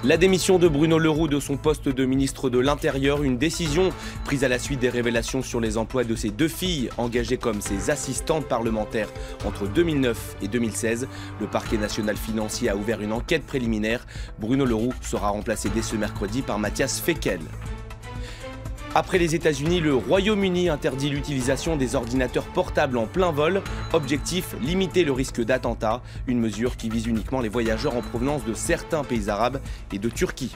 La démission de Bruno Le Roux de son poste de ministre de l'Intérieur, une décision prise à la suite des révélations sur les emplois de ses deux filles engagées comme ses assistantes parlementaires entre 2009 et 2016. Le parquet national financier a ouvert une enquête préliminaire. Bruno Le Roux sera remplacé dès ce mercredi par Matthias Fekl. Après les États-Unis, le Royaume-Uni interdit l'utilisation des ordinateurs portables en plein vol. Objectif, limiter le risque d'attentat. Une mesure qui vise uniquement les voyageurs en provenance de certains pays arabes et de Turquie.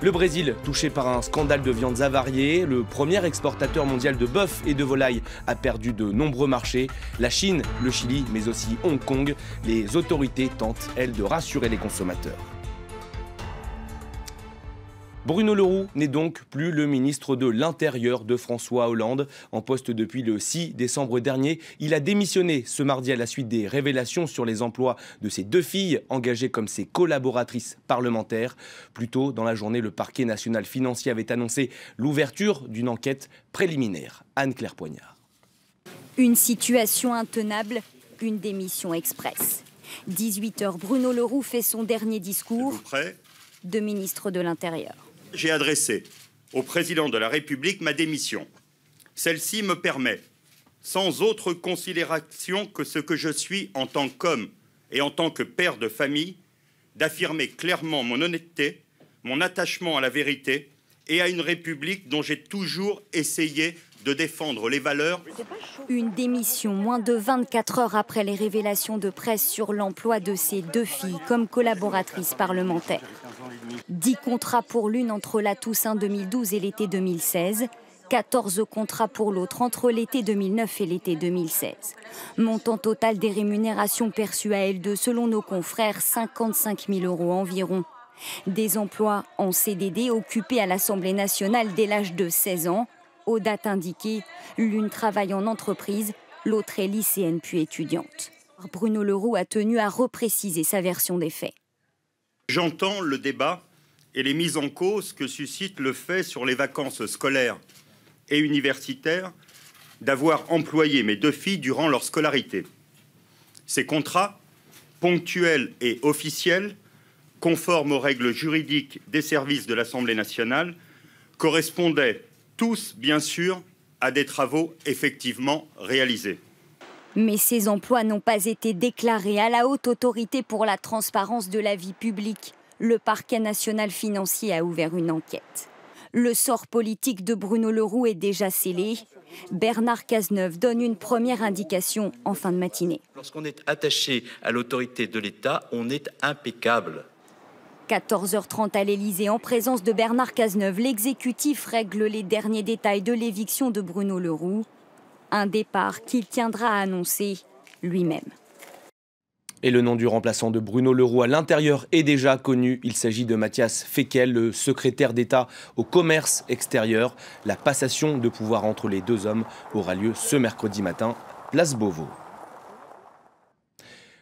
Le Brésil, touché par un scandale de viandes avariées, le premier exportateur mondial de bœuf et de volailles a perdu de nombreux marchés. La Chine, le Chili, mais aussi Hong Kong. Les autorités tentent, elles, de rassurer les consommateurs. Bruno Le Roux n'est donc plus le ministre de l'Intérieur de François Hollande. En poste depuis le 6 décembre dernier, il a démissionné ce mardi à la suite des révélations sur les emplois de ses deux filles engagées comme ses collaboratrices parlementaires. Plus tôt dans la journée, le parquet national financier avait annoncé l'ouverture d'une enquête préliminaire. Anne-Claire Poignard. Une situation intenable, une démission express. 18h, Bruno Le Roux fait son dernier discours de ministre de l'Intérieur. J'ai adressé au président de la République ma démission. Celle-ci me permet, sans autre considération que ce que je suis en tant qu'homme et en tant que père de famille, d'affirmer clairement mon honnêteté, mon attachement à la vérité et à une République dont j'ai toujours essayé de défendre les valeurs. Une démission moins de 24 heures après les révélations de presse sur l'emploi de ses deux filles comme collaboratrices parlementaires. 10 contrats pour l'une entre la Toussaint 2012 et l'été 2016, 14 contrats pour l'autre entre l'été 2009 et l'été 2016. Montant total des rémunérations perçues à L2 selon nos confrères, 55 000 € environ. Des emplois en CDD occupés à l'Assemblée nationale dès l'âge de 16 ans. Aux dates indiquées, l'une travaille en entreprise, l'autre est lycéenne puis étudiante. Bruno Le Roux a tenu à repréciser sa version des faits. J'entends le débat et les mises en cause que suscite le fait sur les vacances scolaires et universitaires d'avoir employé mes deux filles durant leur scolarité. Ces contrats, ponctuels et officiels, conformes aux règles juridiques des services de l'Assemblée nationale, correspondaient tous, bien sûr, à des travaux effectivement réalisés. Mais ces emplois n'ont pas été déclarés à la Haute Autorité pour la transparence de la vie publique. Le parquet national financier a ouvert une enquête. Le sort politique de Bruno Le Roux est déjà scellé. Bernard Cazeneuve donne une première indication en fin de matinée. Lorsqu'on est attaché à l'autorité de l'État, on est impeccable. 14h30 à l'Élysée, en présence de Bernard Cazeneuve, l'exécutif règle les derniers détails de l'éviction de Bruno Le Roux. Un départ qu'il tiendra à annoncer lui-même. Et le nom du remplaçant de Bruno Le Roux à l'Intérieur est déjà connu. Il s'agit de Matthias Fekl, le secrétaire d'État au commerce extérieur. La passation de pouvoir entre les deux hommes aura lieu ce mercredi matin, place Beauvau.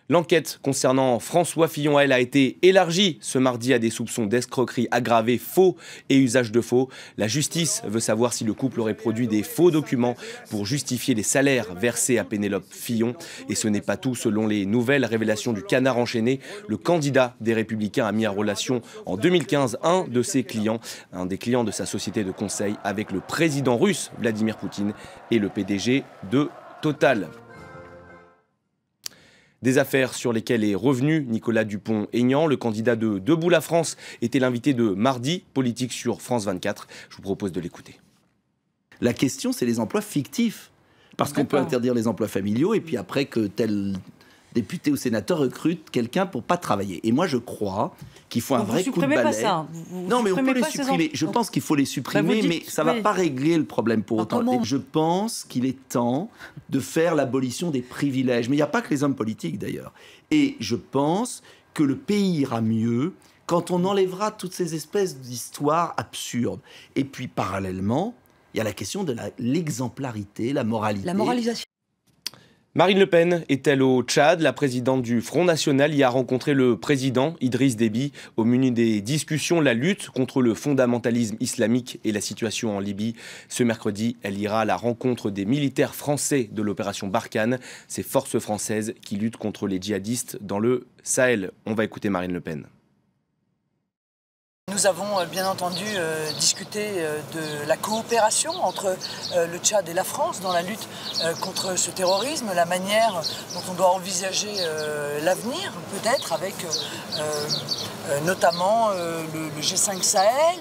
L'enquête concernant François Fillon, elle, a été élargie ce mardi à des soupçons d'escroquerie aggravée, faux et usage de faux. La justice veut savoir si le couple aurait produit des faux documents pour justifier les salaires versés à Pénélope Fillon. Et ce n'est pas tout. Selon les nouvelles révélations du Canard enchaîné, le candidat des Républicains a mis en relation en 2015 un de ses clients, un des clients de sa société de conseil, avec le président russe Vladimir Poutine et le PDG de Total. Des affaires sur lesquelles est revenu Nicolas Dupont-Aignan. Le candidat de Debout la France était l'invité de Mardi Politique sur France 24. Je vous propose de l'écouter. La question, c'est les emplois fictifs. Parce qu'on peut interdire les emplois familiaux et puis après que tel député ou sénateur recrute quelqu'un pour pas travailler. Et moi, je crois qu'il faut un vrai coup de balai. Pas ça. Non, mais on peut les supprimer. Je pense qu'il faut les supprimer, mais ça ne va pas régler le problème pour autant. Je pense qu'il est temps de faire l'abolition des privilèges. Mais il n'y a pas que les hommes politiques, d'ailleurs. Et je pense que le pays ira mieux quand on enlèvera toutes ces espèces d'histoires absurdes. Et puis, parallèlement, il y a la question de l'exemplarité, la moralité. La moralisation. Marine Le Pen est-elle au Tchad? La présidente du Front National y a rencontré le président Idriss Déby. Au menu des discussions, la lutte contre le fondamentalisme islamique et la situation en Libye. Ce mercredi, elle ira à la rencontre des militaires français de l'opération Barkhane, ces forces françaises qui luttent contre les djihadistes dans le Sahel. On va écouter Marine Le Pen. Nous avons bien entendu discuté de la coopération entre le Tchad et la France dans la lutte contre ce terrorisme, la manière dont on doit envisager l'avenir, peut-être avec notamment le G5 Sahel.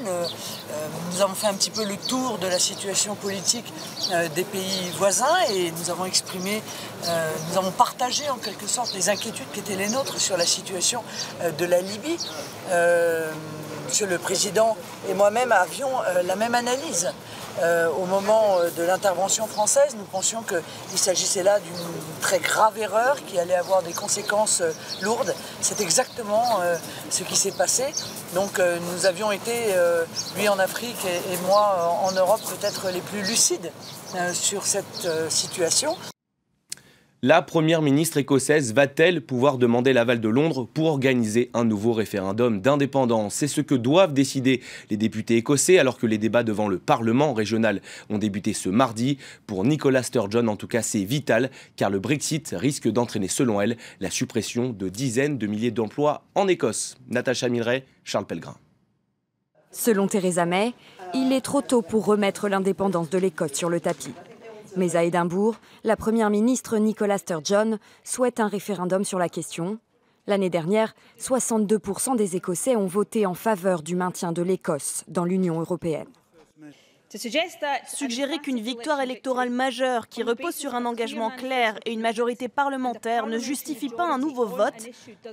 Nous avons fait un petit peu le tour de la situation politique des pays voisins et nous avons exprimé, nous avons partagé en quelque sorte les inquiétudes qui étaient les nôtres sur la situation de la Libye. Monsieur le Président et moi-même avions la même analyse. Au moment de l'intervention française, nous pensions qu'il s'agissait là d'une très grave erreur qui allait avoir des conséquences lourdes. C'est exactement ce qui s'est passé. Donc nous avions été, lui en Afrique et moi en Europe, peut-être les plus lucides sur cette situation. La première ministre écossaise va-t-elle pouvoir demander l'aval de Londres pour organiser un nouveau référendum d'indépendance? C'est ce que doivent décider les députés écossais alors que les débats devant le Parlement régional ont débuté ce mardi. Pour Nicola Sturgeon, en tout cas, c'est vital car le Brexit risque d'entraîner, selon elle, la suppression de dizaines de milliers d'emplois en Écosse. Natacha Milray, Charles Pellegrin. Selon Theresa May, il est trop tôt pour remettre l'indépendance de l'Écosse sur le tapis. Mais à Édimbourg, la première ministre Nicola Sturgeon souhaite un référendum sur la question. L'année dernière, 62% des Écossais ont voté en faveur du maintien de l'Écosse dans l'Union européenne. Suggérer qu'une victoire électorale majeure qui repose sur un engagement clair et une majorité parlementaire ne justifie pas un nouveau vote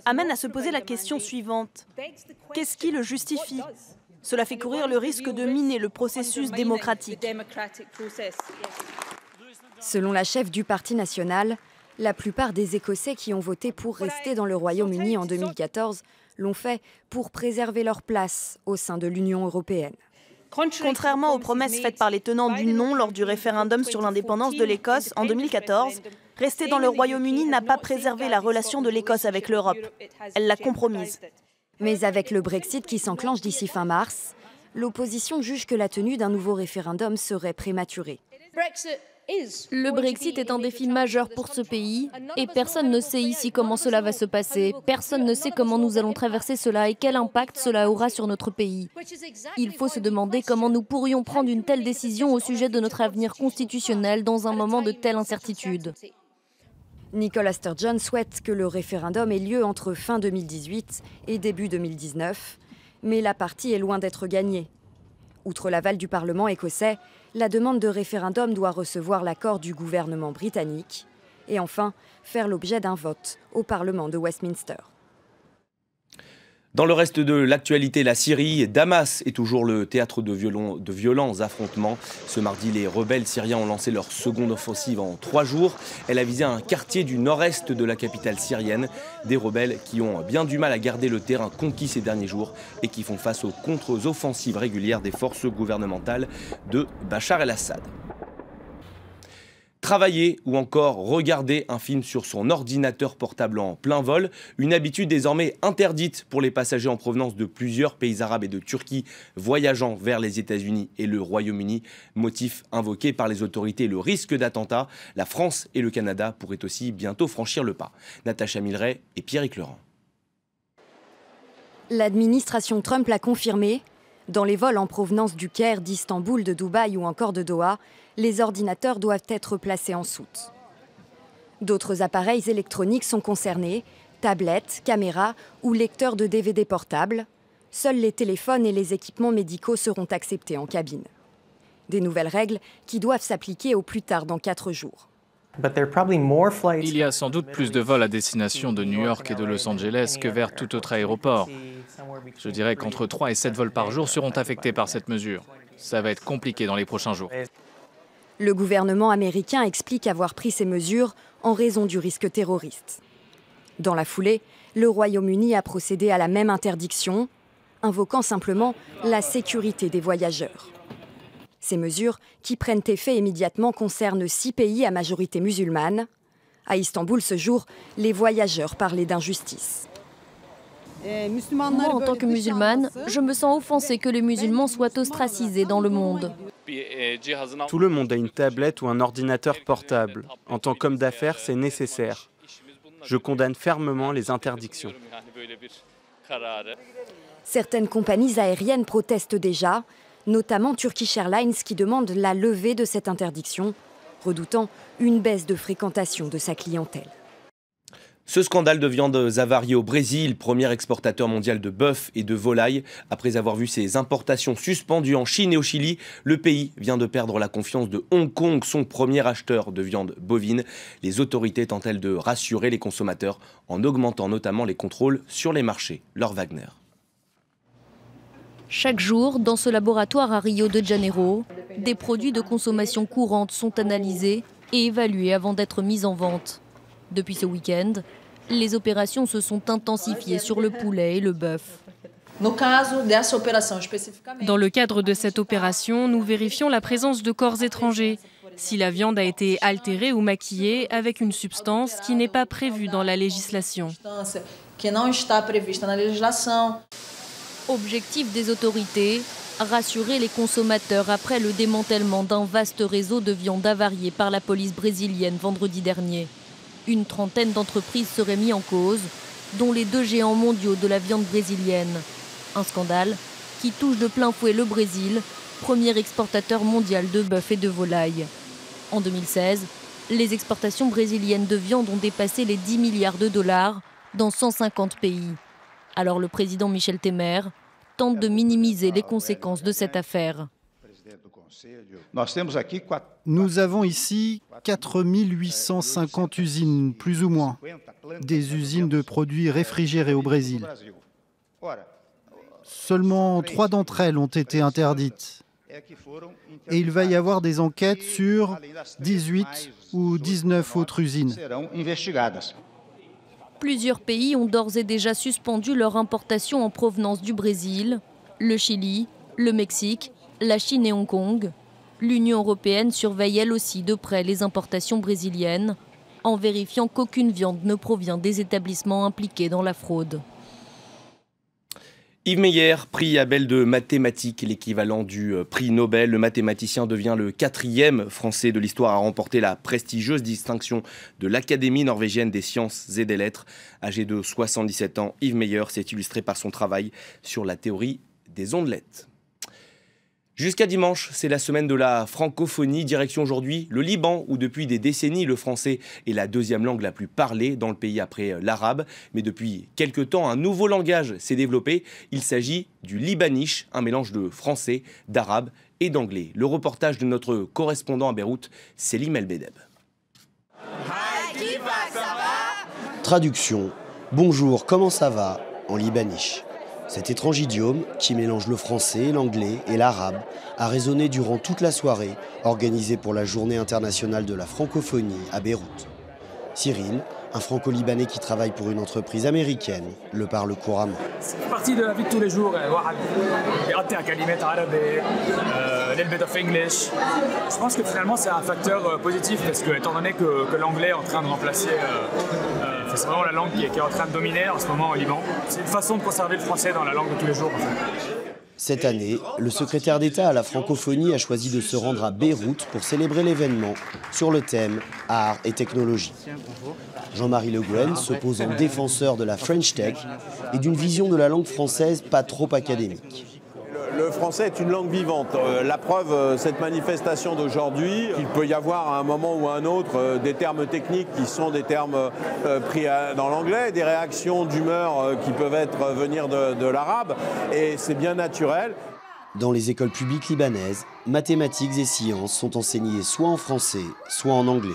amène à se poser la question suivante. Qu'est-ce qui le justifie ? Cela fait courir le risque de miner le processus démocratique. Selon la chef du Parti national, la plupart des Écossais qui ont voté pour rester dans le Royaume-Uni en 2014 l'ont fait pour préserver leur place au sein de l'Union européenne. Contrairement aux promesses faites par les tenants du non lors du référendum sur l'indépendance de l'Écosse en 2014, rester dans le Royaume-Uni n'a pas préservé la relation de l'Écosse avec l'Europe. Elle l'a compromise. Mais avec le Brexit qui s'enclenche d'ici fin mars, l'opposition juge que la tenue d'un nouveau référendum serait prématurée. Le Brexit est un défi majeur pour ce pays et personne ne sait ici comment cela va se passer. Personne ne sait comment nous allons traverser cela et quel impact cela aura sur notre pays. Il faut se demander comment nous pourrions prendre une telle décision au sujet de notre avenir constitutionnel dans un moment de telle incertitude. Nicola Sturgeon souhaite que le référendum ait lieu entre fin 2018 et début 2019, mais la partie est loin d'être gagnée. Outre l'aval du Parlement écossais, la demande de référendum doit recevoir l'accord du gouvernement britannique et enfin faire l'objet d'un vote au Parlement de Westminster. Dans le reste de l'actualité, la Syrie, Damas est toujours le théâtre de violents affrontements. Ce mardi, les rebelles syriens ont lancé leur seconde offensive en 3 jours. Elle a visé un quartier du nord-est de la capitale syrienne. Des rebelles qui ont bien du mal à garder le terrain conquis ces derniers jours et qui font face aux contre-offensives régulières des forces gouvernementales de Bachar el-Assad. Travailler ou encore regarder un film sur son ordinateur portable en plein vol, une habitude désormais interdite pour les passagers en provenance de plusieurs pays arabes et de Turquie voyageant vers les États-Unis et le Royaume-Uni. Motif invoqué par les autorités, le risque d'attentat. La France et le Canada pourraient aussi bientôt franchir le pas. Natacha Milray et Pierrick Laurent. L'administration Trump l'a confirmé. Dans les vols en provenance du Caire, d'Istanbul, de Dubaï ou encore de Doha, les ordinateurs doivent être placés en soute. D'autres appareils électroniques sont concernés, tablettes, caméras ou lecteurs de DVD portables. Seuls les téléphones et les équipements médicaux seront acceptés en cabine. Des nouvelles règles qui doivent s'appliquer au plus tard dans 4 jours. Il y a sans doute plus de vols à destination de New York et de Los Angeles que vers tout autre aéroport. Je dirais qu'entre 3 et 7 vols par jour seront affectés par cette mesure. Ça va être compliqué dans les prochains jours. Le gouvernement américain explique avoir pris ces mesures en raison du risque terroriste. Dans la foulée, le Royaume-Uni a procédé à la même interdiction, invoquant simplement la sécurité des voyageurs. Ces mesures, qui prennent effet immédiatement, concernent 6 pays à majorité musulmane. À Istanbul, ce jour, les voyageurs parlaient d'injustice. Moi, en tant que musulmane, je me sens offensée que les musulmans soient ostracisés dans le monde. Tout le monde a une tablette ou un ordinateur portable. En tant qu'homme d'affaires, c'est nécessaire. Je condamne fermement les interdictions. Certaines compagnies aériennes protestent déjà, notamment Turkish Airlines qui demande la levée de cette interdiction, redoutant une baisse de fréquentation de sa clientèle. Ce scandale de viande avariée au Brésil, premier exportateur mondial de bœuf et de volaille. Après avoir vu ses importations suspendues en Chine et au Chili, le pays vient de perdre la confiance de Hong Kong, son premier acheteur de viande bovine. Les autorités tentent-elles de rassurer les consommateurs en augmentant notamment les contrôles sur les marchés. Laure Wagner. Chaque jour, dans ce laboratoire à Rio de Janeiro, des produits de consommation courante sont analysés et évalués avant d'être mis en vente. Depuis ce week-end, les opérations se sont intensifiées sur le poulet et le bœuf. Dans le cadre de cette opération, nous vérifions la présence de corps étrangers, si la viande a été altérée ou maquillée avec une substance qui n'est pas prévue dans la législation. Objectif des autorités, rassurer les consommateurs après le démantèlement d'un vaste réseau de viande avariée par la police brésilienne vendredi dernier. Une trentaine d'entreprises seraient mises en cause, dont les 2 géants mondiaux de la viande brésilienne. Un scandale qui touche de plein fouet le Brésil, premier exportateur mondial de bœuf et de volaille. En 2016, les exportations brésiliennes de viande ont dépassé les 10 milliards de dollars dans 150 pays. Alors le président Michel Temer tente de minimiser les conséquences de cette affaire. Nous avons ici 4850 usines, plus ou moins, des usines de produits réfrigérés au Brésil. Seulement 3 d'entre elles ont été interdites. Et il va y avoir des enquêtes sur 18 ou 19 autres usines. Plusieurs pays ont d'ores et déjà suspendu leur importation en provenance du Brésil, le Chili, le Mexique, la Chine et Hong Kong. L'Union européenne surveille elle aussi de près les importations brésiliennes, en vérifiant qu'aucune viande ne provient des établissements impliqués dans la fraude. Yves Meyer, prix Abel de mathématiques, l'équivalent du prix Nobel. Le mathématicien devient le 4e Français de l'histoire à remporter la prestigieuse distinction de l'Académie norvégienne des sciences et des lettres. Âgé de 77 ans, Yves Meyer s'est illustré par son travail sur la théorie des ondelettes. Jusqu'à dimanche, c'est la semaine de la francophonie. Direction aujourd'hui le Liban, où depuis des décennies, le français est la 2e langue la plus parlée dans le pays après l'arabe. Mais depuis quelques temps, un nouveau langage s'est développé. Il s'agit du libaniche, un mélange de français, d'arabe et d'anglais. Le reportage de notre correspondant à Beyrouth, Selim El Bedeb. Traduction. Bonjour, comment ça va en libaniche. Cet étrange idiome, qui mélange le français, l'anglais et l'arabe, a résonné durant toute la soirée organisée pour la Journée internationale de la francophonie à Beyrouth. Cyril, un franco-libanais qui travaille pour une entreprise américaine, le parle couramment. C'est partie de la vie de tous les jours. Je pense que finalement c'est un facteur positif parce que étant donné que l'anglais est en train de remplacer, c'est vraiment la langue qui est en train de dominer en ce moment au Liban. C'est une façon de conserver le français dans la langue de tous les jours. En fait. Cette année, le secrétaire d'État à la francophonie a choisi de se rendre à Beyrouth pour célébrer l'événement sur le thème art et technologie. Jean-Marie Le Guen se pose en défenseur de la French Tech et d'une vision de la langue française pas trop académique. Le français est une langue vivante. La preuve, cette manifestation d'aujourd'hui, il peut y avoir à un moment ou à un autre des termes techniques qui sont des termes pris dans l'anglais, des réactions d'humeur qui peuvent venir de l'arabe, et c'est bien naturel. Dans les écoles publiques libanaises, mathématiques et sciences sont enseignées soit en français, soit en anglais.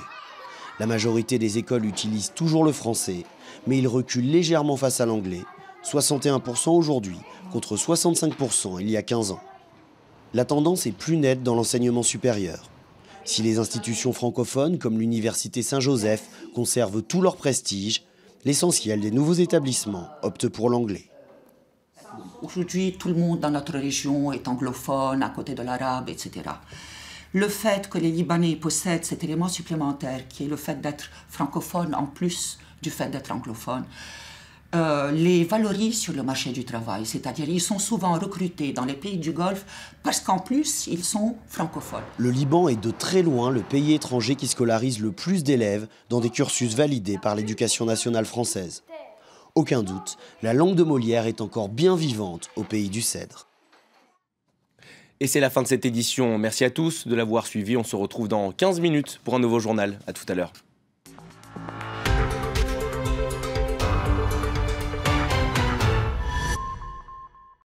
La majorité des écoles utilisent toujours le français, mais ils reculent légèrement face à l'anglais, 61% aujourd'hui, contre 65% il y a 15 ans. La tendance est plus nette dans l'enseignement supérieur. Si les institutions francophones, comme l'Université Saint-Joseph, conservent tout leur prestige, l'essentiel des nouveaux établissements opte pour l'anglais. Aujourd'hui, tout le monde dans notre région est anglophone, à côté de l'arabe, etc. Le fait que les Libanais possèdent cet élément supplémentaire, qui est le fait d'être francophone en plus du fait d'être anglophone, les valorise sur le marché du travail, c'est-à-dire ils sont souvent recrutés dans les pays du Golfe parce qu'en plus ils sont francophones. Le Liban est de très loin le pays étranger qui scolarise le plus d'élèves dans des cursus validés par l'éducation nationale française. aucun doute, la langue de Molière est encore bien vivante au pays du cèdre. Et c'est la fin de cette édition. Merci à tous de l'avoir suivi. On se retrouve dans 15 minutes pour un nouveau journal. À tout à l'heure.